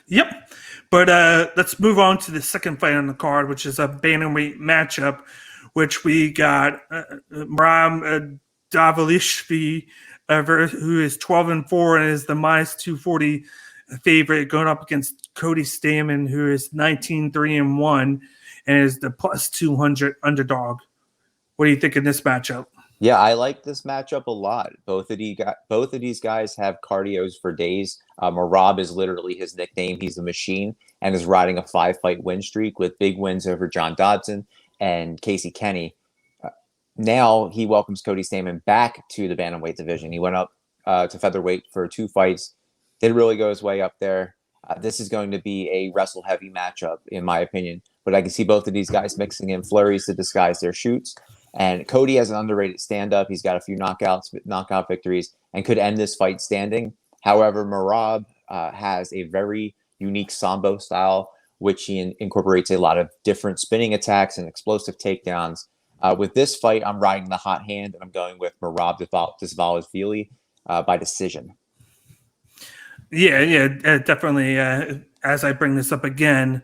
Yep. But let's move on to the second fight on the card, which is a bantamweight matchup, which we got Merab Dvalishvili, who is 12-4 and is the -240 favorite, going up against Cody Stamann, who is 19-3-1 and is the +200 underdog. What do you think of this matchup? Yeah, I like this matchup a lot. Both of these guys have cardios for days. Merab is literally his nickname. He's a machine and is riding a 5-fight win streak with big wins over John Dodson and Casey Kenny. Now he welcomes Cody Stamann back to the bantamweight division. He went up to featherweight for 2 fights. Didn't really go his way up there. This is going to be a wrestle heavy matchup, in my opinion. But I can see both of these guys mixing in flurries to disguise their shoots. And Cody has an underrated stand-up. He's got a few knockout victories, and could end this fight standing. However, Merab has a very unique sambo style, which he incorporates a lot of different spinning attacks and explosive takedowns. With this fight, I'm riding the hot hand, and I'm going with Merab Dvalishvili by decision. Yeah, definitely. As I bring this up again,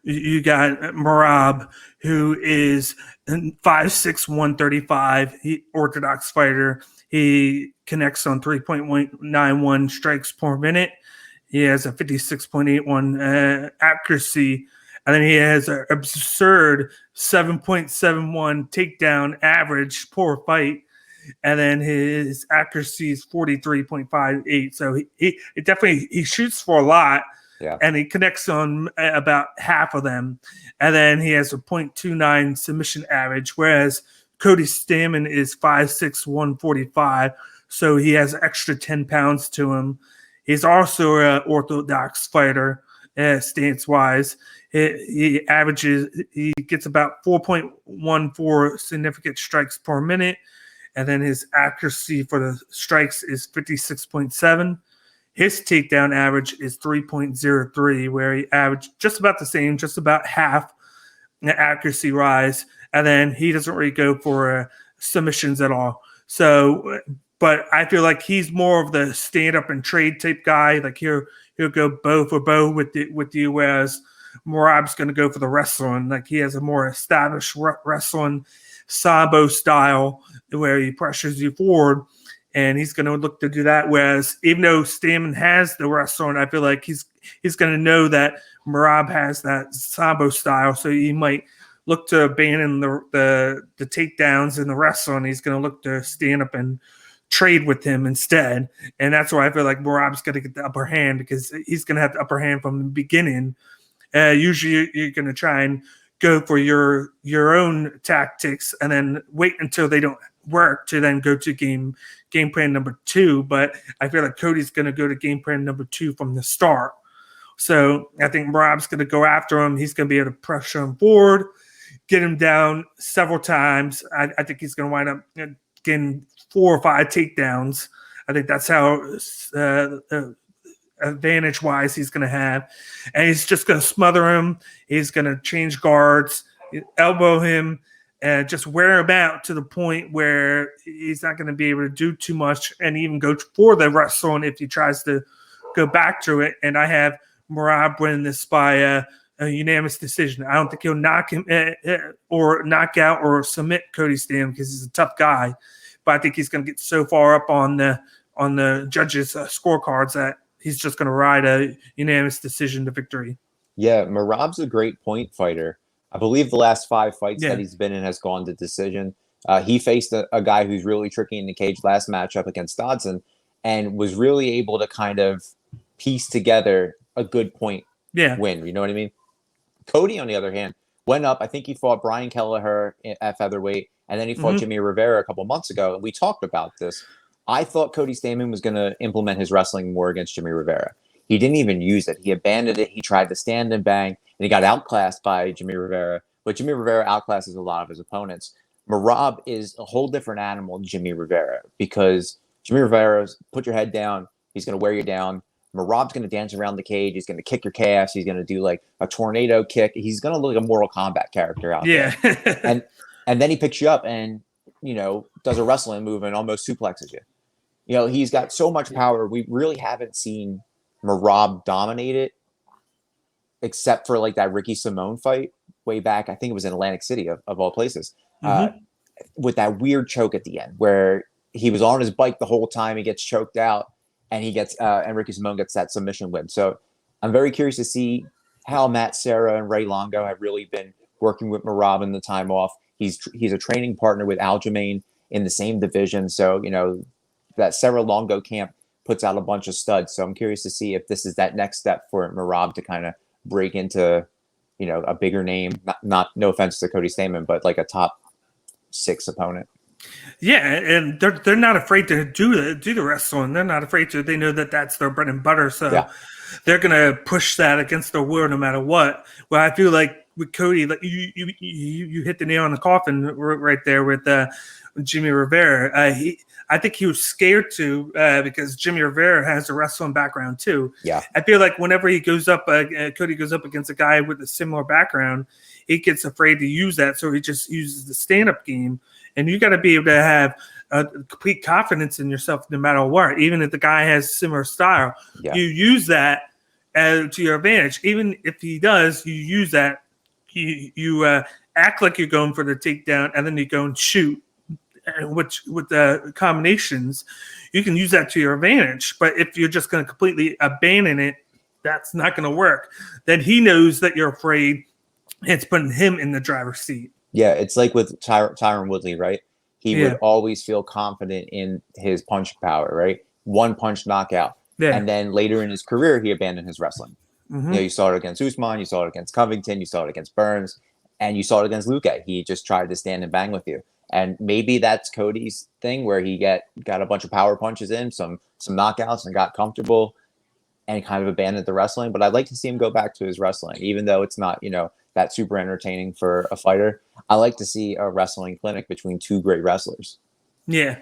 you got Merab, who is 5'6", 135, orthodox fighter. He connects on 3.91 strikes per minute. He has a 56.81 accuracy, and then he has an absurd 7.71 takedown average per fight. And then his accuracy is 43.58. So he definitely he shoots for a lot. Yeah. And he connects on about half of them. And then he has a 0.29 submission average, whereas Cody Stamann is 5'6", 145. So he has extra 10 pounds to him. He's also an orthodox fighter, stance-wise. He gets about 4.14 significant strikes per minute. And then his accuracy for the strikes is 56.7. His takedown average is 3.03, where he averaged just about the same, just about half the accuracy rise. And then he doesn't really go for submissions at all. So, but I feel like he's more of the stand-up and trade type guy. Like he'll go bow for bow with you, whereas Merab's going to go for the wrestling. Like he has a more established wrestling sambo style where he pressures you forward, and he's going to look to do that. Whereas even though Stamann has the wrestling, I feel like he's going to know that Merab has that sambo style, so he might look to abandon the takedowns and the wrestling. He's going to look to stand up and trade with him instead, and that's why I feel like Merab's going to get the upper hand, because he's going to have the upper hand from the beginning. Usually you're going to try and go for your own tactics and then wait until they don't work to then go to game plan number 2. But I feel like Cody's going to go to game plan number 2 from the start. So I think Merab's going to go after him. He's going to be able to pressure him forward, get him down several times. I think he's going to wind up getting 4 or 5 takedowns. I think that's how advantage-wise he's going to have. And he's just going to smother him. He's going to change guards, elbow him, and just wear him out to the point where he's not going to be able to do too much and even go for the wrestling if he tries to go back to it. And I have Merab winning this by a unanimous decision. I don't think he'll knock him or knock out or submit Cody Stamann, because he's a tough guy. But I think he's going to get so far up on the judges' scorecards that he's just going to ride a unanimous decision to victory. Yeah, Merab's a great point fighter. I believe the last 5 fights that he's been in has gone to decision. He faced a guy who's really tricky in the cage last matchup against Dodson, and was really able to kind of piece together a good point win. You know what I mean? Cody, on the other hand, went up. I think he fought Brian Kelleher at featherweight, and then he fought Jimmy Rivera a couple months ago, and we talked about this. I thought Cody Stamann was going to implement his wrestling more against Jimmy Rivera. He didn't even use it. He abandoned it. He tried to stand and bang, and he got outclassed by Jimmy Rivera. But Jimmy Rivera outclasses a lot of his opponents. Merab is a whole different animal than Jimmy Rivera, because Jimmy Rivera's put your head down. He's going to wear you down. Merab's going to dance around the cage. He's going to kick your calves. He's going to do like a tornado kick. He's going to look like a Mortal Kombat character out there. And then he picks you up and, does a wrestling move and almost suplexes you. He's got so much power. We really haven't seen Merab dominate it except for like that Ricky Simone fight way back. I think it was in Atlantic City of all places, Mm-hmm. with that weird choke at the end where he was on his bike the whole time. He gets choked out, and and Ricky Simone gets that submission win. So I'm very curious to see how Matt Serra and Ray Longo have really been working with Merab in the time off. He's a training partner with Aljamain in the same division. So, that Serra Longo camp puts out a bunch of studs. So I'm curious to see if this is that next step for Merab to kind of break into, a bigger name. Not no offense to Cody Stamann, but like a top 6 opponent. Yeah, and they're not afraid to do the wrestling. They're not afraid to. They know that that's their bread and butter. So Yeah. they're gonna push that against their will no matter what. Well, I feel like with Cody, like you hit the nail on the coffin right there with Jimmy Rivera. I think he was scared to because Jimmy Rivera has a wrestling background too. Yeah. I feel like whenever he goes up, Cody goes up against a guy with a similar background, he gets afraid to use that, so he just uses the stand-up game. And you got to be able to have complete confidence in yourself no matter what, even if the guy has similar style. Yeah. You use that to your advantage. Even if he does, you use that. You act like you're going for the takedown, and then you go and shoot. Which with the combinations, you can use that to your advantage. But if you're just going to completely abandon it, that's not going to work. Then he knows that you're afraid. It's putting him in the driver's seat. Yeah, it's like with Tyron Woodley, right? He would always feel confident in his punch power, right? One punch knockout. Yeah. And then later in his career, he abandoned his wrestling. Mm-hmm. You saw it against Usman, you saw it against Covington, you saw it against Burns, and you saw it against Luque. He just tried to stand and bang with you. And maybe that's Cody's thing, where he got a bunch of power punches in, some knockouts, and got comfortable and kind of abandoned the wrestling. But I'd like to see him go back to his wrestling, even though it's not, that super entertaining for a fighter. I like to see a wrestling clinic between two great wrestlers. Yeah.